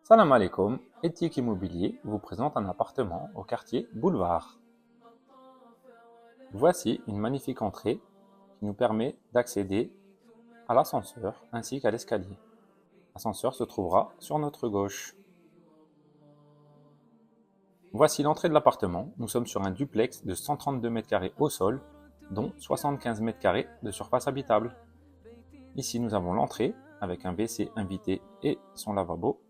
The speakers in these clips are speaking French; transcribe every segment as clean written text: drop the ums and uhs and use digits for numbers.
Salam alaikum, Ethique Immobilier vous présente un appartement au quartier Boulevard. Voici une magnifique entrée qui nous permet d'accéder à l'ascenseur ainsi qu'à l'escalier. L'ascenseur se trouvera sur notre gauche. Voici l'entrée de l'appartement. Nous sommes sur un duplex de 132 m² au sol, dont 75 m² de surface habitable. Ici, nous avons l'entrée avec un WC invité et son lavabo.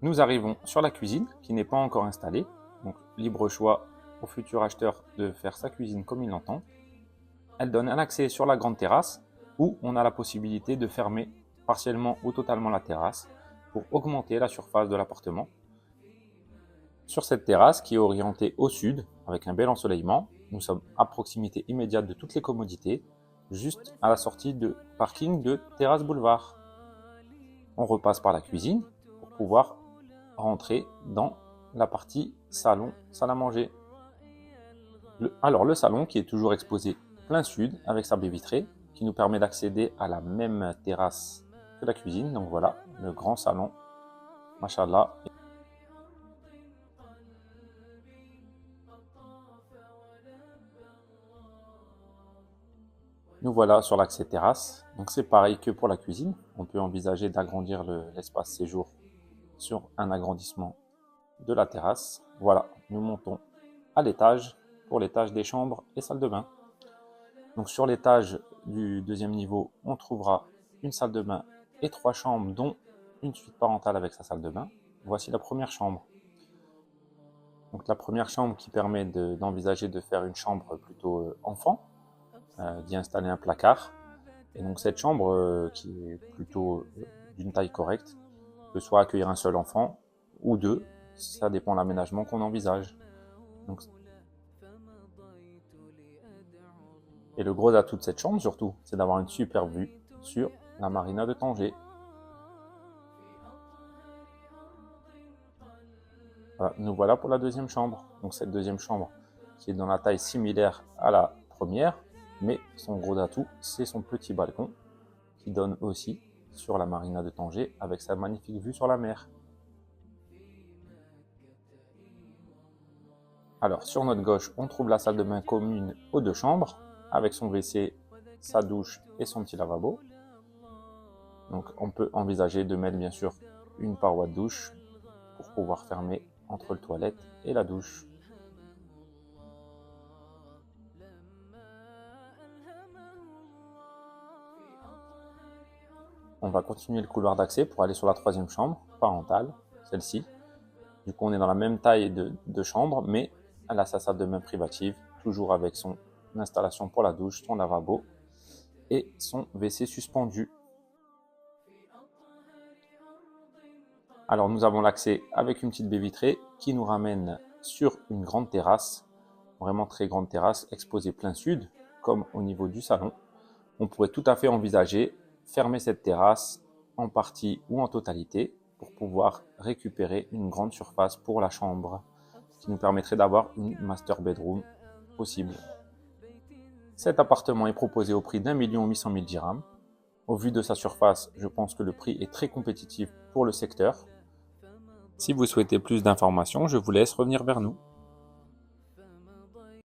Nous arrivons sur la cuisine qui n'est pas encore installée, donc libre choix au futur acheteur de faire sa cuisine comme il l'entend. Elle donne un accès sur la grande terrasse où on a la possibilité de fermer partiellement ou totalement la terrasse pour augmenter la surface de l'appartement. Sur cette terrasse qui est orientée au sud avec un bel ensoleillement, nous sommes à proximité immédiate de toutes les commodités, juste à la sortie de parking de Terrasse Boulevard. On repasse par la cuisine pour pouvoir rentrer dans la partie salon, salle à manger. Le salon qui est toujours exposé plein sud avec sa baie vitrée qui nous permet d'accéder à la même terrasse que la cuisine. Donc voilà, le grand salon, machallah. Nous voilà sur l'accès terrasse. Donc c'est pareil que pour la cuisine. On peut envisager d'agrandir l'espace séjour sur un agrandissement de la terrasse. Voilà, nous montons à l'étage pour l'étage des chambres et salles de bain. Donc sur l'étage du deuxième niveau, on trouvera une salle de bain et 3 chambres, dont une suite parentale avec sa salle de bain. Voici la première chambre. Donc la première chambre qui permet d'envisager de faire une chambre plutôt enfant, d'y installer un placard. Et donc cette chambre qui est plutôt d'une taille correcte peut soit accueillir un seul enfant ou deux, ça dépend de l'aménagement qu'on envisage. Donc, et le gros atout de cette chambre surtout, c'est d'avoir une super vue sur la marina de Tanger. Voilà, nous voilà pour la deuxième chambre. Donc cette deuxième chambre qui est dans la taille similaire à la première, mais son gros atout, c'est son petit balcon qui donne aussi sur la marina de Tanger avec sa magnifique vue sur la mer. Alors sur notre gauche, on trouve la salle de bain commune aux 2 chambres avec son WC, sa douche et son petit lavabo. Donc on peut envisager de mettre bien sûr une paroi de douche pour pouvoir fermer entre le toilette et la douche. On va continuer le couloir d'accès pour aller sur la 3e chambre parentale, celle-ci. Du coup on est dans la même taille de chambre, mais elle a sa salle de bain privative, toujours avec son installation pour la douche, son lavabo et son WC suspendu. Alors nous avons l'accès avec une petite baie vitrée qui nous ramène sur une grande terrasse, vraiment très grande terrasse, exposée plein sud, comme au niveau du salon. On pourrait tout à fait envisager fermer cette terrasse en partie ou en totalité pour pouvoir récupérer une grande surface pour la chambre, qui nous permettrait d'avoir une master bedroom possible. Cet appartement est proposé au prix d'1 800 000 dirhams. Au vu de sa surface, je pense que le prix est très compétitif pour le secteur. Si vous souhaitez plus d'informations, je vous laisse revenir vers nous.